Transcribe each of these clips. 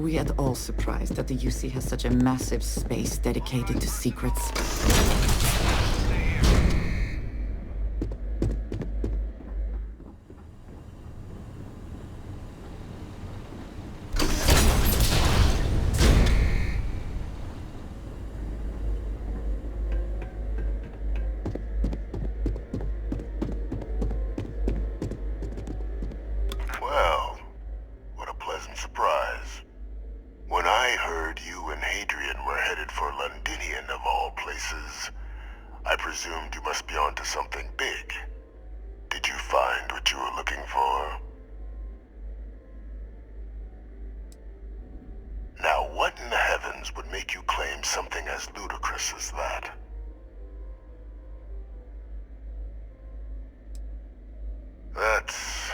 we at all surprised that the UC has such a massive space dedicated to secrets? Well, what a pleasant surprise. When I heard you and Hadrian were headed for Londinian of all places, I presumed you must be onto something big. Did you find what you were looking for? Now, what in the heavens would make you claim something as ludicrous as that? That's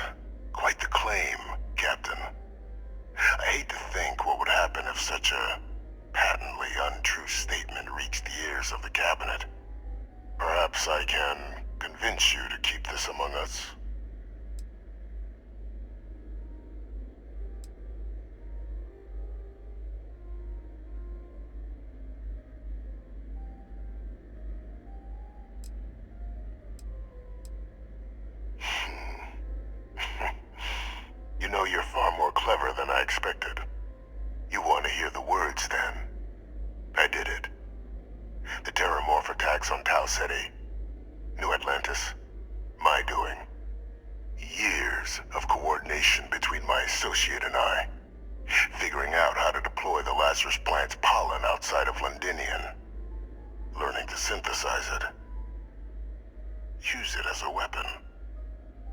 quite the claim, Captain. I hate to think what would happen if such a patently untrue statement reached the ears of the cabinet. Perhaps I can convince you to keep this among us. You know, you're far more clever than I expected. You want to hear the words, then? I did it. The Terramorph attacks on Tau Ceti, New Atlantis, my doing. Years of coordination between my associate and I, figuring out how to deploy the Lazarus plant's pollen outside of Londinian, learning to synthesize it, use it as a weapon.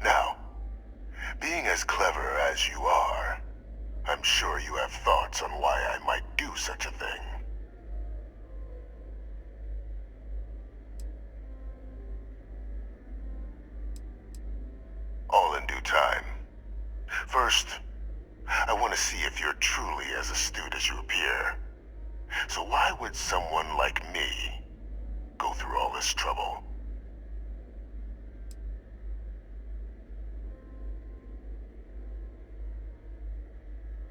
Now, being as clever as you are, I'm sure you have thoughts on why I might do such a thing. All in due time. First, I want to see if you're truly as astute as you appear. So why would someone like me go through all this trouble?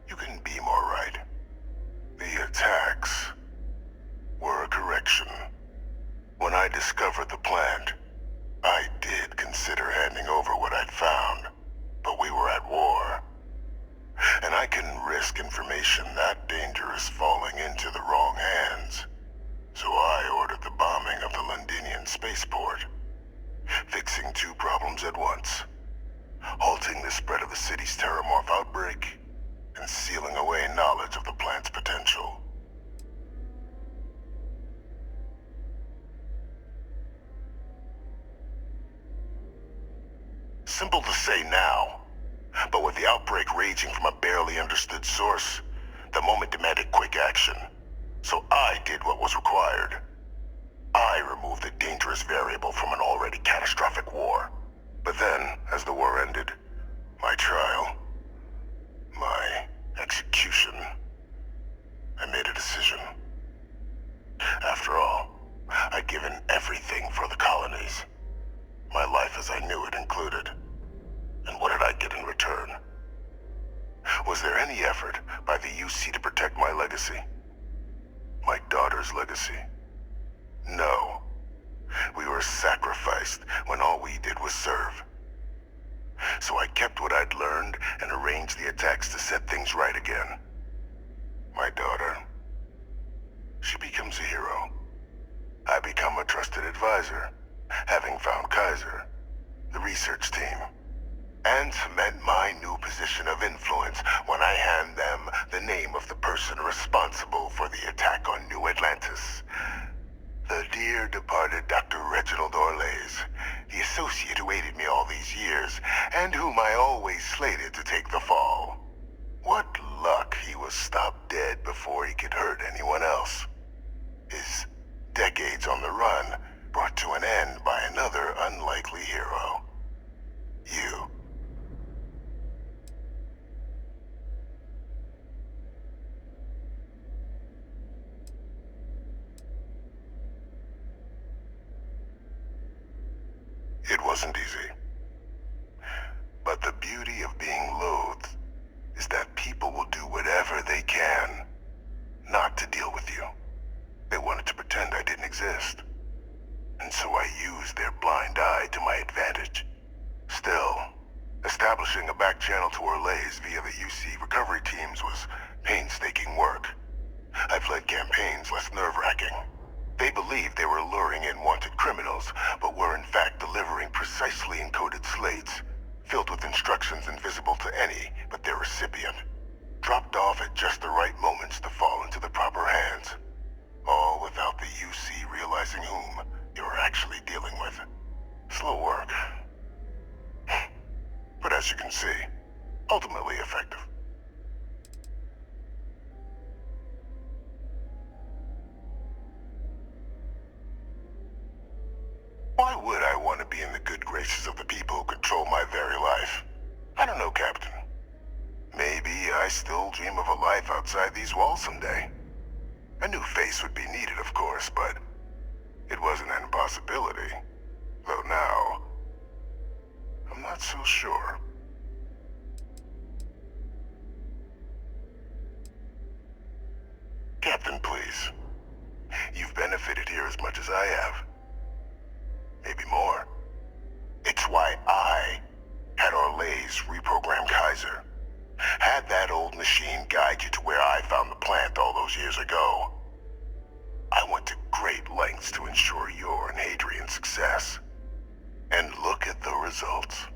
You can be more right. The attacks were a correction. When I discovered the plant, I did consider handing over what I'd found, but we were at war. And I couldn't risk information that dangerous falling into the wrong hands. So I ordered the bombing of the Londinian spaceport, fixing two problems at once: halting the spread of the city's Terramorph outbreak, and sealing away knowledge of the plant's potential. Simple to say now, but with the outbreak raging from a barely understood source, the moment demanded quick action. So I did what was required. I removed a dangerous variable from an already catastrophic war. But then, as the war ended, my trial, my execution, I made a decision. After all, I'd given everything for the colonies. My life as I knew it included. And what did I get in return? Was there any effort by the UC to protect my legacy? My daughter's legacy? No. We were sacrificed when all we did was serve. So I kept what I'd learned and arranged the attacks to set things right again. My daughter, she becomes a hero. I become a trusted advisor, having found Kaiser, the research team, and cement my new position of influence when I hand them the name of the person responsible for the attack on New Atlantis. The dear departed Dr. Reginald Orlays, the associate who aided me all these years, and whom I always slated to take the fall. What luck he was stopped dead before he could hurt anyone else. His decades on the run brought to an end by another unlikely hero. You. It wasn't easy. But the beauty of being loathed is that people will do whatever they can not to deal with you. They wanted to pretend I didn't exist. And so I used their blind eye to my advantage. Still, establishing a back channel to Orlays via the UC recovery teams was painstaking work. I've led campaigns less nerve-wracking. They believed they were luring in wanted criminals, but were in fact delivering precisely encoded slates, filled with instructions invisible to any but their recipient, dropped off at just the right moments to fall into the proper hands. All without the UC realizing whom you were actually dealing with. Slow work. But as you can see, ultimately effective. Why would I want to be in the good graces of the people who control my very life? I don't know, Captain. Maybe I still dream of a life outside these walls someday. A new face would be needed, of course, but it wasn't an impossibility. Though now, I'm not so sure. Captain, please. You've benefited here as much as I have. Maybe more. It's why I had Orlays reprogram Kaiser. Had that old machine guide you to where I found the plant all those years ago. I went to great lengths to ensure your and Hadrian's success. And look at the results.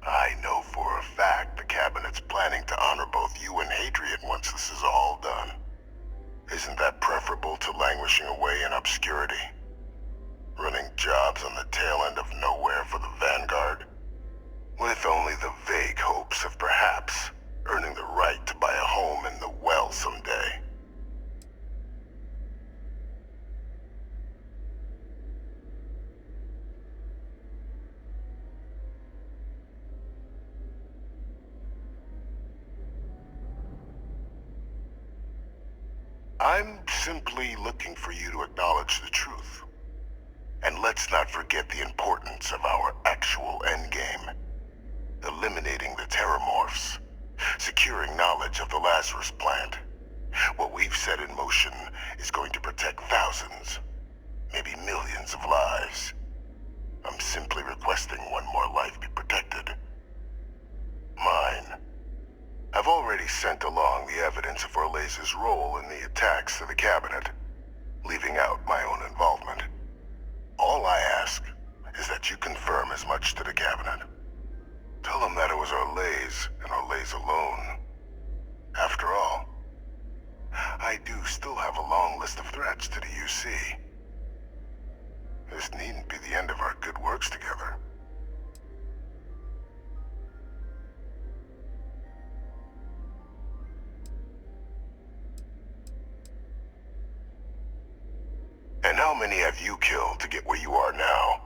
I know for a fact the Cabinet's planning to honor both you and Hadrian once this is all done. Isn't that preferable to languishing away in obscurity? Running jobs on the tail end of nowhere for the Vanguard? With only the vague hopes of perhaps earning the right to buy a home in the well someday. I'm simply looking for you to acknowledge the truth. And let's not forget the importance of our actual endgame. Eliminating the terramorphs. Securing knowledge of the Lazarus plant. What we've set in motion is going to protect thousands, maybe millions of lives. I'm simply requesting one more life be protected. Mine. I've already sent along the evidence of Orlays' role in the attacks to the Cabinet, leaving out my own involvement. All I ask is that you confirm as much to the Cabinet. Tell them that it was Orlays and Orlays alone. After all, I do still have a long list of threats to the UC. This needn't be the end of our good works together. And how many have you killed to get where you are now?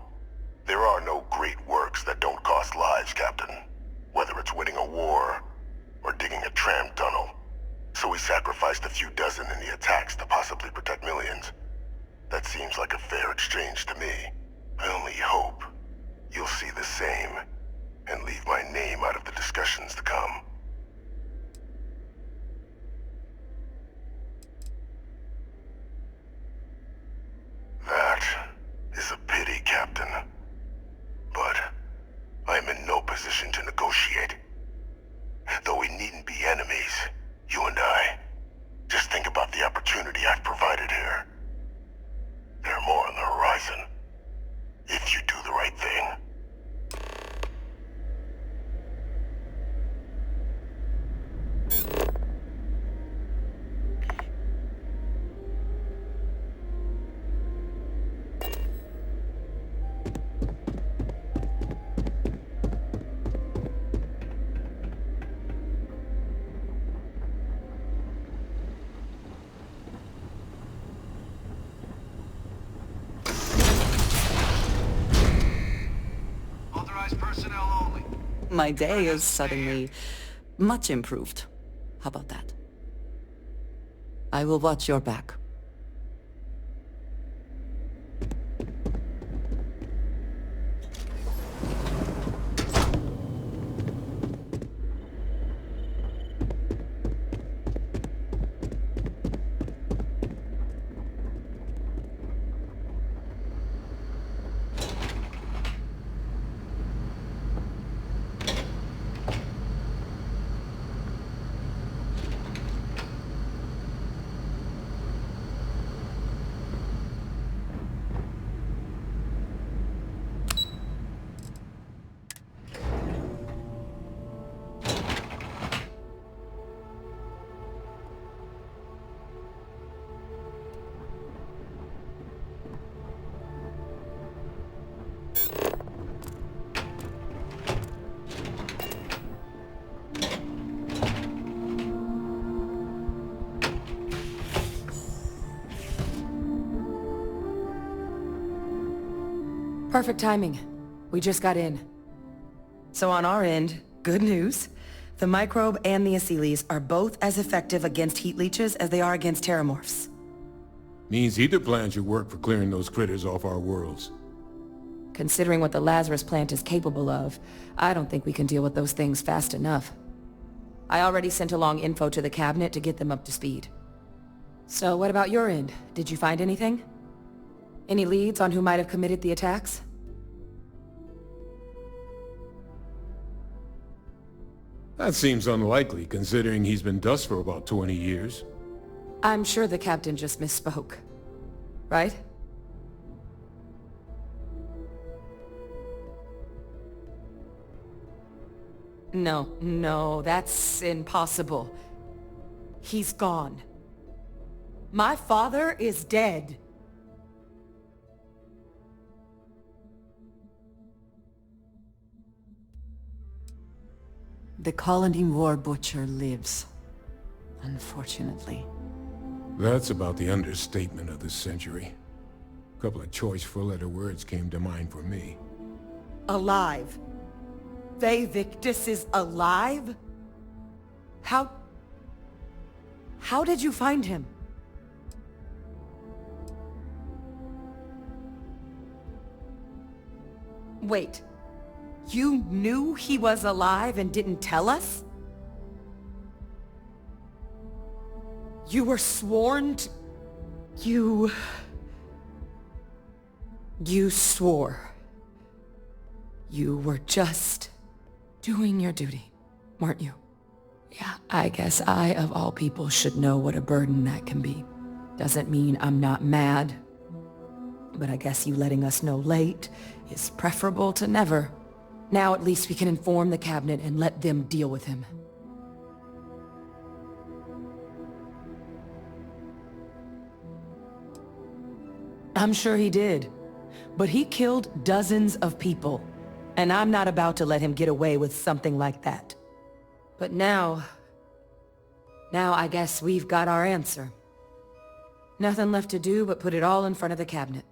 There are no great works that don't cost lives, Captain. Whether it's winning a war, or digging a tram tunnel. So we sacrificed a few dozen in the attacks to possibly protect millions. That seems like a fair exchange to me. I only hope you'll see the same, and leave my name out of the discussions to come. That is a pity, Captain. But I'm in no position to negotiate. Though we needn't be enemies, you and I. Just think about the opportunity I've provided here. There are more on the horizon. If you do the right thing. Personnel only. My day is suddenly much improved. How about that? I will watch your back. Perfect timing. We just got in. So on our end, good news. The microbe and the Asylees are both as effective against heat leeches as they are against terramorphs. Means either plan should work for clearing those critters off our worlds. Considering what the Lazarus plant is capable of, I don't think we can deal with those things fast enough. I already sent along info to the cabinet to get them up to speed. So what about your end? Did you find anything? Any leads on who might have committed the attacks? That seems unlikely, considering he's been dust for about 20 years. I'm sure the captain just misspoke. Right? No, that's impossible. He's gone. My father is dead. The colony war butcher lives, unfortunately. That's about the understatement of the century. A couple of choice four-letter words came to mind for me. Alive. They Victus is alive? How did you find him? Wait. You knew he was alive and didn't tell us? You were sworn to... You swore. You were just doing your duty, weren't you? Yeah, I guess I, of all people, should know what a burden that can be. Doesn't mean I'm not mad. But I guess you letting us know late is preferable to never. Now at least we can inform the cabinet and let them deal with him. I'm sure he did. But he killed dozens of people. And I'm not about to let him get away with something like that. But now I guess we've got our answer. Nothing left to do but put it all in front of the cabinet.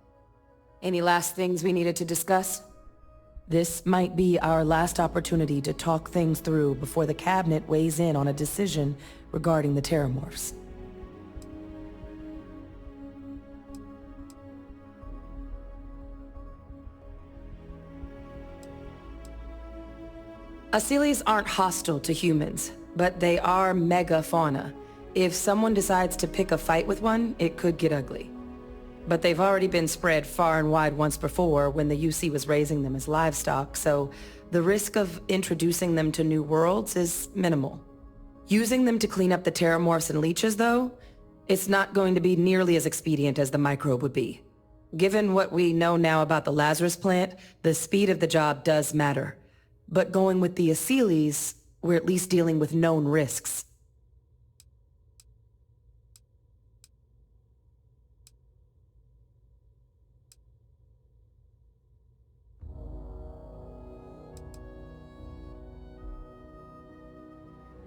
Any last things we needed to discuss? This might be our last opportunity to talk things through before the cabinet weighs in on a decision regarding the terramorphs. Asylees aren't hostile to humans, but they are megafauna. If someone decides to pick a fight with one, it could get ugly. But they've already been spread far and wide once before when the UC was raising them as livestock, so the risk of introducing them to new worlds is minimal. Using them to clean up the terramorphs and leeches, though, it's not going to be nearly as expedient as the microbe would be. Given what we know now about the Lazarus plant, the speed of the job does matter. But going with the Asylees, we're at least dealing with known risks.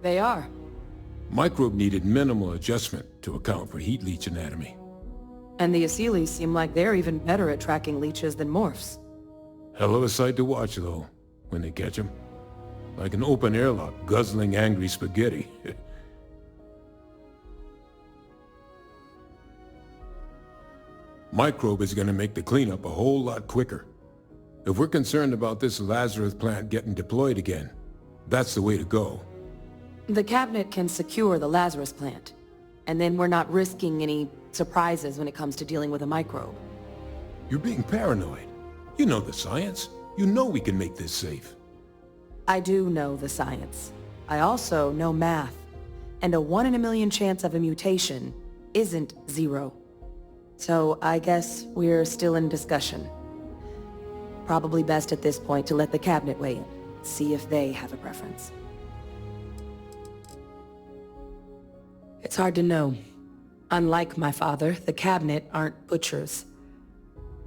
They are. Microbe needed minimal adjustment to account for heat leech anatomy. And the Asylees seem like they're even better at tracking leeches than morphs. Hell of a sight to watch, though, when they catch them. Like an open airlock guzzling angry spaghetti. Microbe is gonna make the cleanup a whole lot quicker. If we're concerned about this Lazarus plant getting deployed again, that's the way to go. The cabinet can secure the Lazarus plant, and then we're not risking any surprises when it comes to dealing with a microbe. You're being paranoid. You know the science. You know we can make this safe. I do know the science. I also know math. And a 1 in a million chance of a mutation isn't 0. So I guess we're still in discussion. Probably best at this point to let the cabinet weigh in, see if they have a preference. It's hard to know. Unlike my father, the cabinet aren't butchers.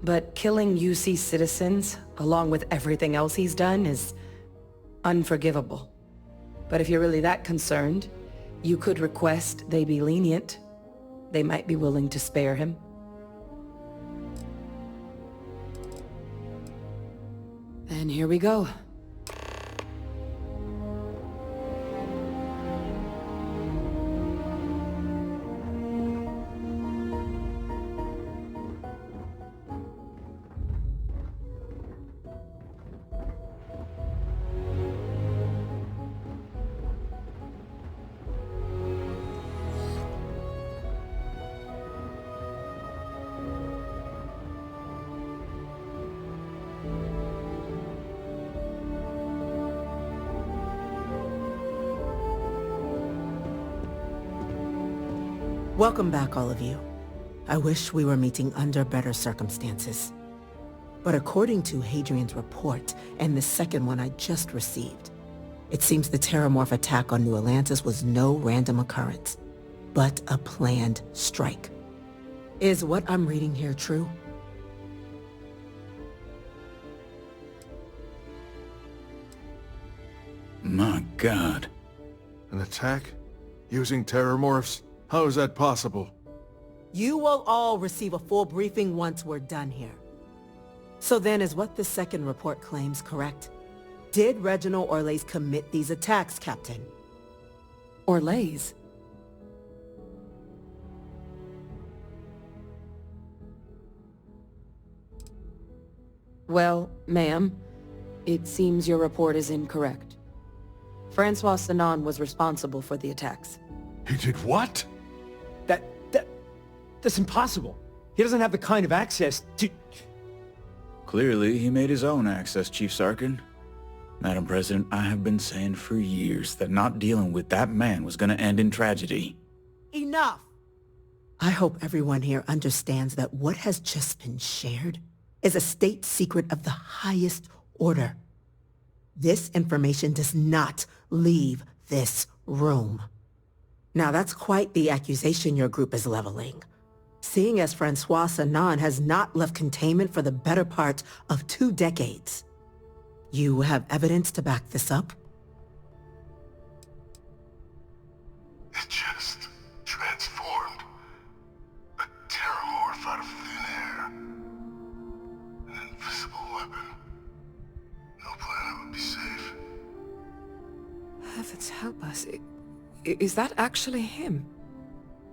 But killing UC citizens, along with everything else he's done, is unforgivable. But if you're really that concerned, you could request they be lenient. They might be willing to spare him. And here we go. Welcome back, all of you. I wish we were meeting under better circumstances. But according to Hadrian's report, and the second one I just received, it seems the Terramorph attack on New Atlantis was no random occurrence, but a planned strike. Is what I'm reading here true? My God. An attack? Using terramorphs? How is that possible? You will all receive a full briefing once we're done here. So then, is what the second report claims correct? Did Reginald Orlais commit these attacks, Captain? Orlais? Well, ma'am, it seems your report is incorrect. Francois Sanon was responsible for the attacks. He did what? That's impossible. He doesn't have the kind of access to... Clearly, he made his own access, Chief Sarkin. Madam President, I have been saying for years that not dealing with that man was gonna end in tragedy. Enough! I hope everyone here understands that what has just been shared is a state secret of the highest order. This information does not leave this room. Now that's quite the accusation your group is leveling. Seeing as Francois Sanon has not left containment for the better part of 2 decades. You have evidence to back this up? It just transformed. A terramorph out of thin air. An invisible weapon. No planet would be safe. Heavens help us. Is that actually him?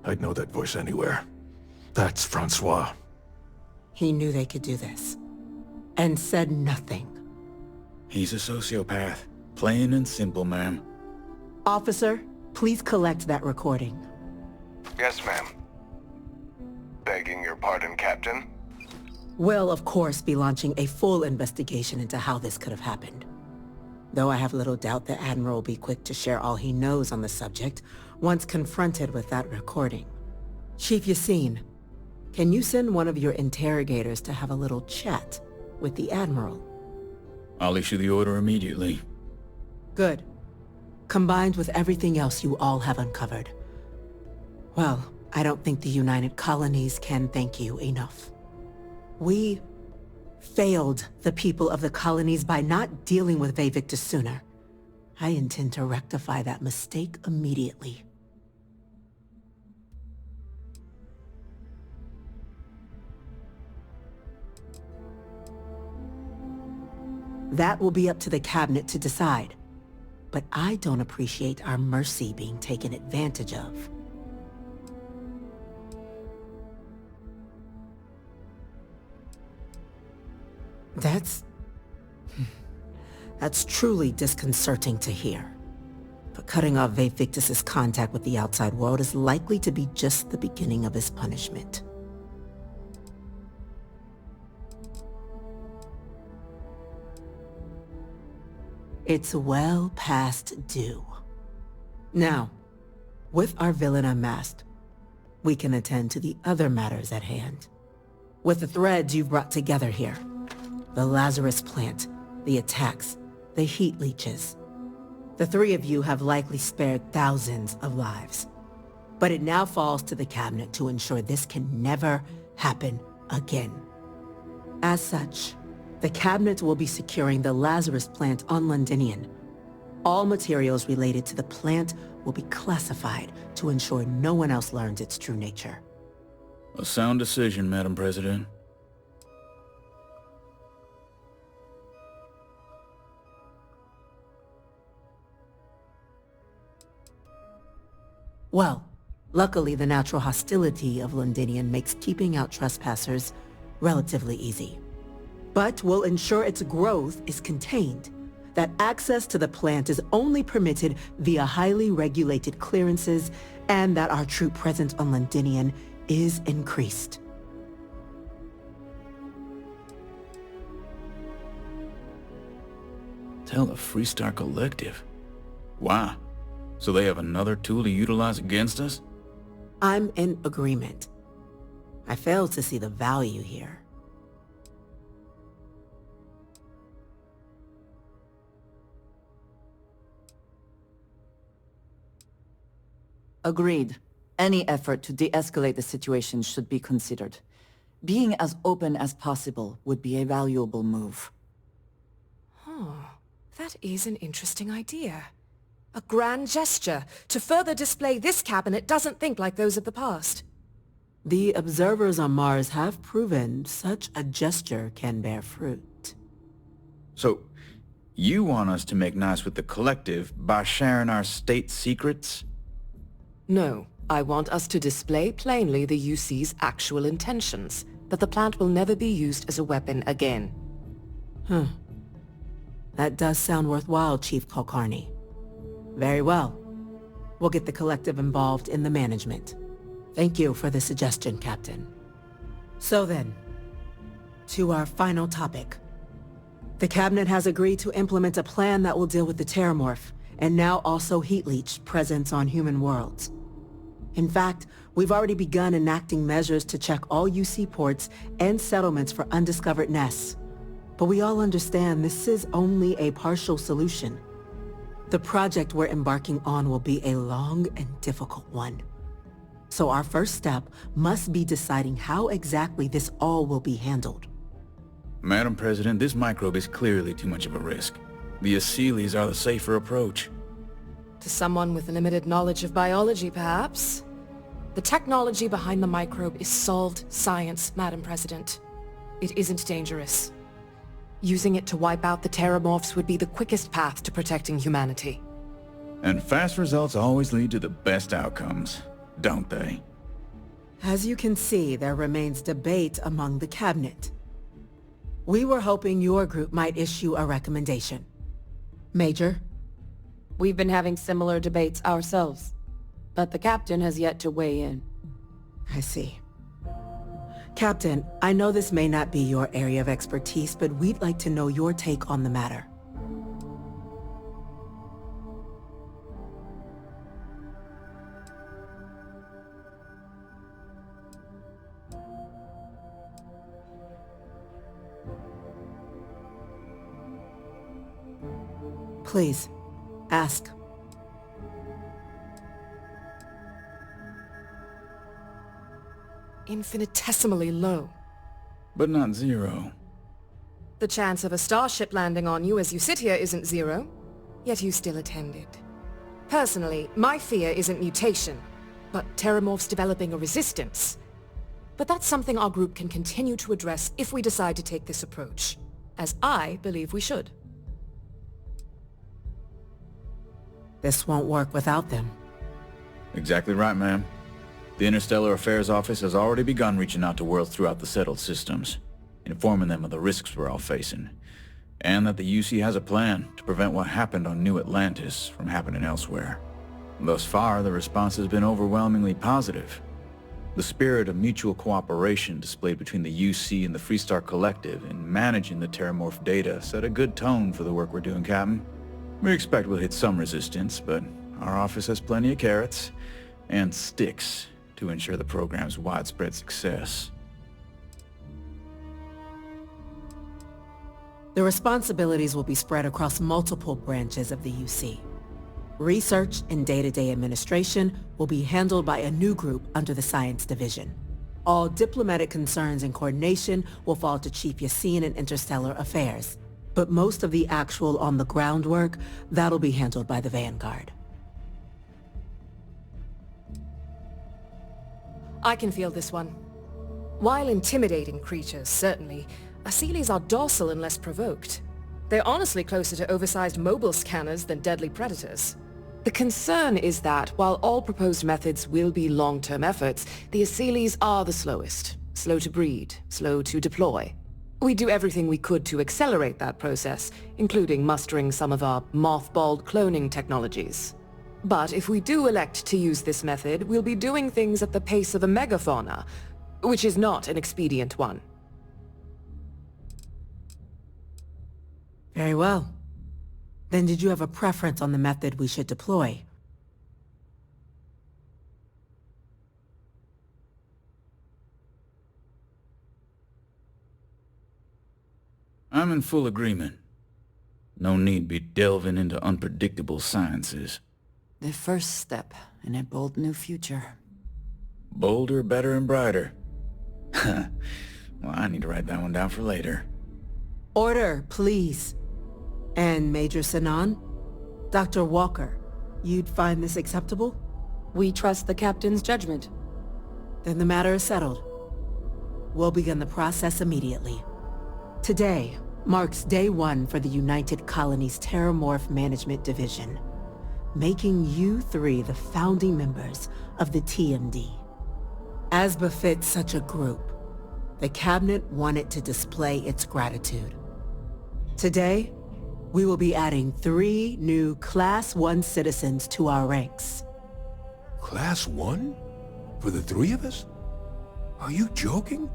I'd know that voice anywhere. That's Francois. He knew they could do this. And said nothing. He's a sociopath. Plain and simple, ma'am. Officer, please collect that recording. Yes, ma'am. Begging your pardon, Captain? We'll, of course, be launching a full investigation into how this could have happened. Though I have little doubt the Admiral will be quick to share all he knows on the subject once confronted with that recording. Chief Yassine, can you send one of your interrogators to have a little chat with the Admiral? I'll issue the order immediately. Good. Combined with everything else you all have uncovered. Well, I don't think the United Colonies can thank you enough. We failed the people of the colonies by not dealing with Vayvictus sooner. I intend to rectify that mistake immediately. That will be up to the cabinet to decide. But I don't appreciate our mercy being taken advantage of. That's truly disconcerting to hear. But cutting off Vayvictus's contact with the outside world is likely to be just the beginning of his punishment. It's well past due. Now, with our villain unmasked, we can attend to the other matters at hand. With the threads you've brought together here, the Lazarus plant, the attacks, the heat leeches, the 3 of you have likely spared thousands of lives. But it now falls to the cabinet to ensure this can never happen again. As such, the cabinet will be securing the Lazarus plant on Londinian. All materials related to the plant will be classified to ensure no one else learns its true nature. A sound decision, Madam President. Well, luckily the natural hostility of Londinian makes keeping out trespassers relatively easy. But we'll ensure its growth is contained, that access to the plant is only permitted via highly regulated clearances, and that our troop presence on Londinian is increased. Tell the Freestar Collective. Wow. So they have another tool to utilize against us? I'm in agreement. I fail to see the value here. Agreed. Any effort to de-escalate the situation should be considered. Being as open as possible would be a valuable move. That is an interesting idea. A grand gesture to further display this cabinet doesn't think like those of the past. The observers on Mars have proven such a gesture can bear fruit. So, you want us to make nice with the Collective by sharing our state secrets? No, I want us to display plainly the UC's actual intentions, that the plant will never be used as a weapon again. That does sound worthwhile, Chief Kulkarni. Very well. We'll get the Collective involved in the management. Thank you for the suggestion, Captain. So then, to our final topic. The Cabinet has agreed to implement a plan that will deal with the Terramorph, and now also Heat Leech presence on human worlds. In fact, we've already begun enacting measures to check all UC ports and settlements for undiscovered nests. But we all understand this is only a partial solution. The project we're embarking on will be a long and difficult one. So our first step must be deciding how exactly this all will be handled. Madam President, this microbe is clearly too much of a risk. The Aseles are the safer approach. To someone with limited knowledge of biology, perhaps. The technology behind the microbe is solved science, Madam President. It isn't dangerous. Using it to wipe out the Terramorphs would be the quickest path to protecting humanity. And fast results always lead to the best outcomes, don't they? As you can see, there remains debate among the Cabinet. We were hoping your group might issue a recommendation. Major? We've been having similar debates ourselves, but the Captain has yet to weigh in. I see. Captain, I know this may not be your area of expertise, but we'd like to know your take on the matter. Please, ask. Infinitesimally low. But not zero. The chance of a starship landing on you as you sit here isn't zero, yet you still attended. Personally, my fear isn't mutation, but Terramorphs developing a resistance. But that's something our group can continue to address if we decide to take this approach, as I believe we should. This won't work without them. Exactly right, ma'am. The Interstellar Affairs Office has already begun reaching out to worlds throughout the settled systems, informing them of the risks we're all facing, and that the UC has a plan to prevent what happened on New Atlantis from happening elsewhere. Thus far, the response has been overwhelmingly positive. The spirit of mutual cooperation displayed between the UC and the Freestar Collective in managing the Terramorph data set a good tone for the work we're doing, Captain. We expect we'll hit some resistance, but our office has plenty of carrots and sticks to ensure the program's widespread success. The responsibilities will be spread across multiple branches of the UC. Research and day-to-day administration will be handled by a new group under the Science Division. All diplomatic concerns and coordination will fall to Chief Yassine and Interstellar Affairs. But most of the actual on-the-ground work, that'll be handled by the Vanguard. I can feel this one. While intimidating creatures, certainly, Aseles are docile unless provoked. They're honestly closer to oversized mobile scanners than deadly predators. The concern is that, while all proposed methods will be long-term efforts, the Aseles are the slowest. Slow to breed, slow to deploy. We do everything we could to accelerate that process, including mustering some of our mothballed cloning technologies. But if we do elect to use this method, we'll be doing things at the pace of a megafauna, which is not an expedient one. Very well. Then did you have a preference on the method we should deploy? I'm in full agreement. No need be delving into unpredictable sciences. The first step in a bold new future. Bolder, better, and brighter. Well, I need to write that one down for later. Order, please. And Major Sinan? Dr. Walker, you'd find this acceptable? We trust the captain's judgment. Then the matter is settled. We'll begin the process immediately. Today marks day one for the United Colonies Terramorph Management Division, making you three the founding members of the TMD. As befits such a group, the Cabinet wanted to display its gratitude. Today, we will be adding 3 new Class 1 citizens to our ranks. Class 1? For the 3 of us? Are you joking?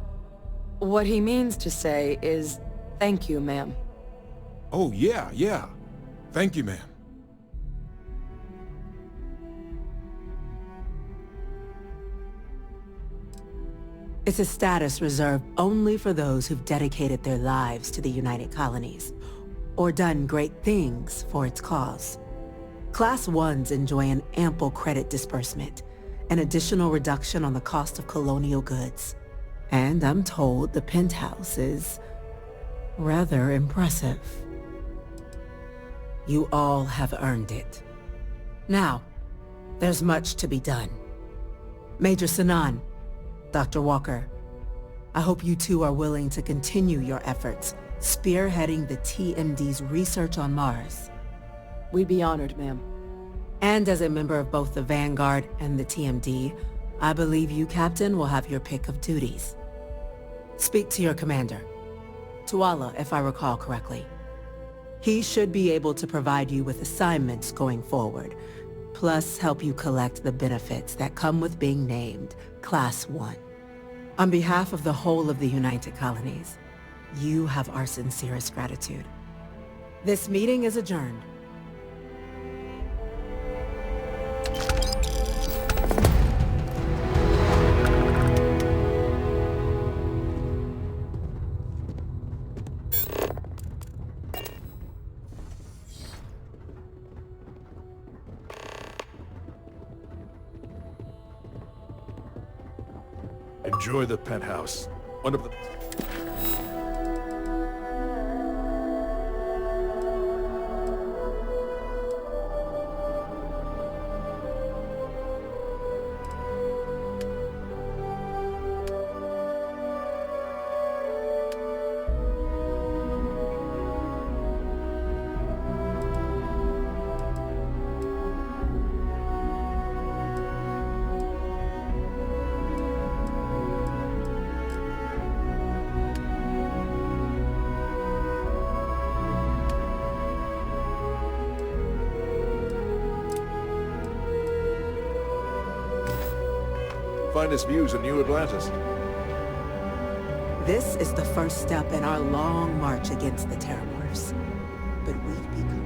What he means to say is, thank you, ma'am. Oh, yeah. Thank you, ma'am. It's a status reserved only for those who've dedicated their lives to the United Colonies, or done great things for its cause. Class 1s enjoy an ample credit disbursement, an additional reduction on the cost of colonial goods. And I'm told the penthouse is rather impressive. You all have earned it. Now, there's much to be done. Major Sinan, Dr. Walker, I hope you two are willing to continue your efforts spearheading the TMD's research on Mars. We'd be honored, ma'am. And as a member of both the Vanguard and the TMD, I believe you, Captain, will have your pick of duties. Speak to your commander, Tuala, if I recall correctly. He should be able to provide you with assignments going forward, plus help you collect the benefits that come with being named Class 1. On behalf of the whole of the United Colonies, you have our sincerest gratitude. This meeting is adjourned. Enjoy the penthouse. One of the... Finest views in New Atlantis. This is the first step in our long march against the Terramorphs. But we've become...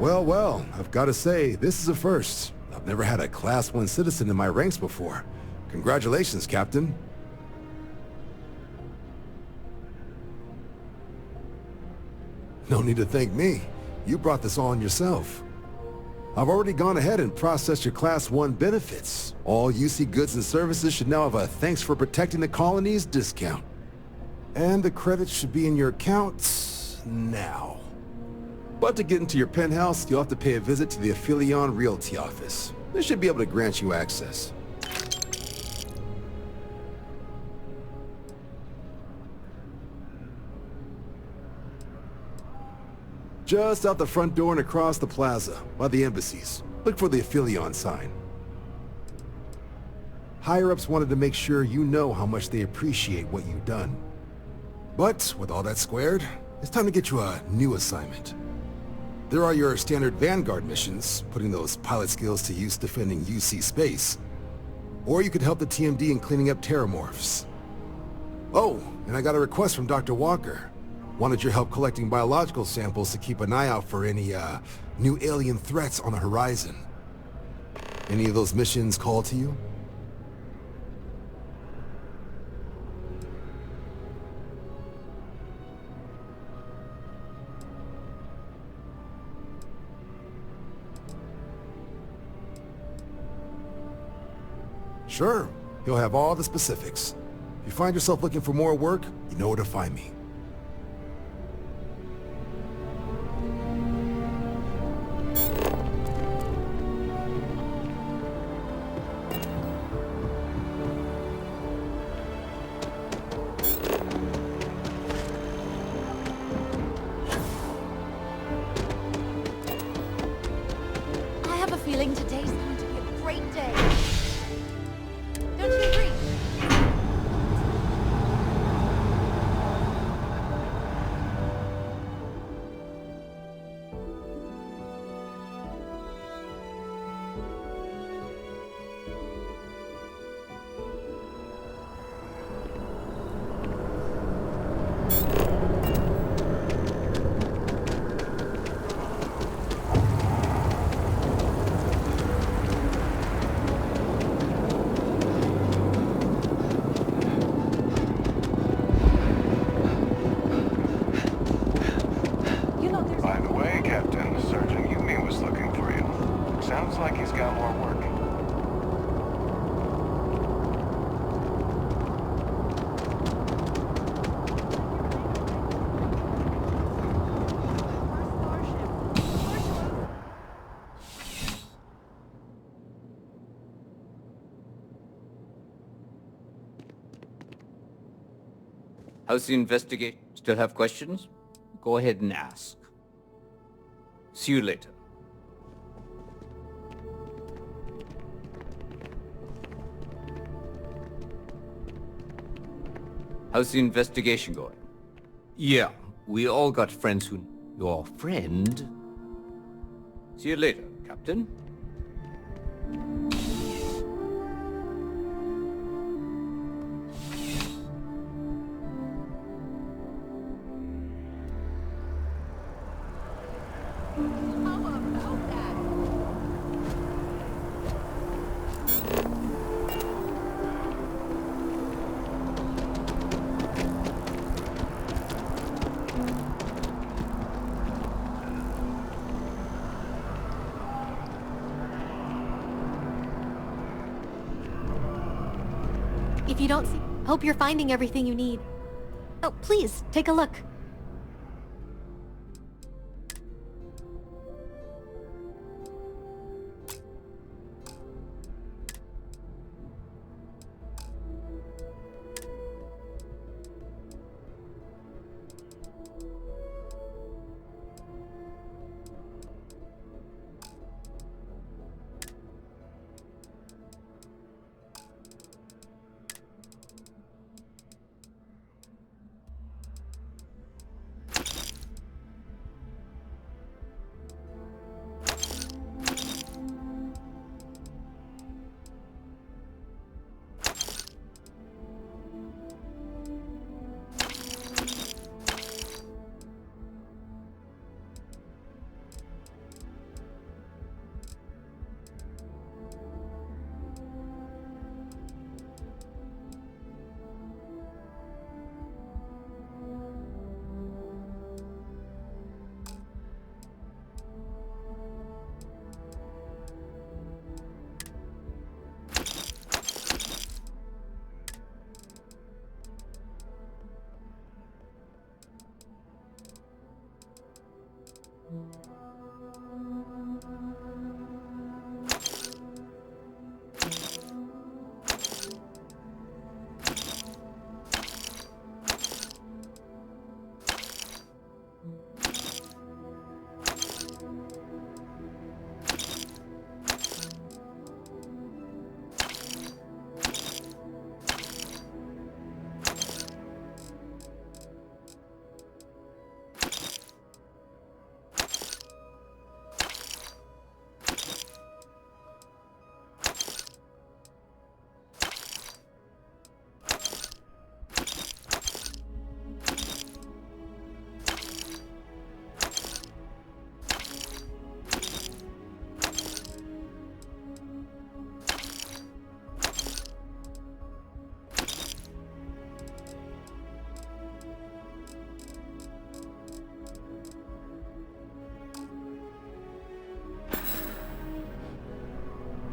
Well, well, I've got to say, this is a first. I've never had a Class 1 citizen in my ranks before. Congratulations, Captain. No need to thank me. You brought this on yourself. I've already gone ahead and processed your Class 1 benefits. All UC goods and services should now have a thanks for protecting the colonies discount. And the credits should be in your accounts now. But to get into your penthouse, you'll have to pay a visit to the Aphelion Realty office. They should be able to grant you access. Just out the front door and across the plaza, by the embassies. Look for the Aphelion sign. Higher-ups wanted to make sure you know how much they appreciate what you've done. But, with all that squared, it's time to get you a new assignment. There are your standard Vanguard missions, putting those pilot skills to use defending UC space. Or you could help the TMD in cleaning up terramorphs. Oh, and I got a request from Dr. Walker. Wanted your help collecting biological samples to keep an eye out for any, new alien threats on the horizon. Any of those missions call to you? Sure. He'll have all the specifics. If you find yourself looking for more work, you know where to find me. I have a feeling today's going to be a great day. Don't you agree? By the way, Captain, Sergeant Yumi was looking for you. Sounds like he's got more work. How's the investigation? Still have questions? Go ahead and ask. See you later. How's the investigation going? Yeah, we all got friends who... Your friend? See you later, Captain. If you don't see... Hope you're finding everything you need. Oh, please, take a look.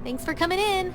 Thanks for coming in.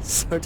Certain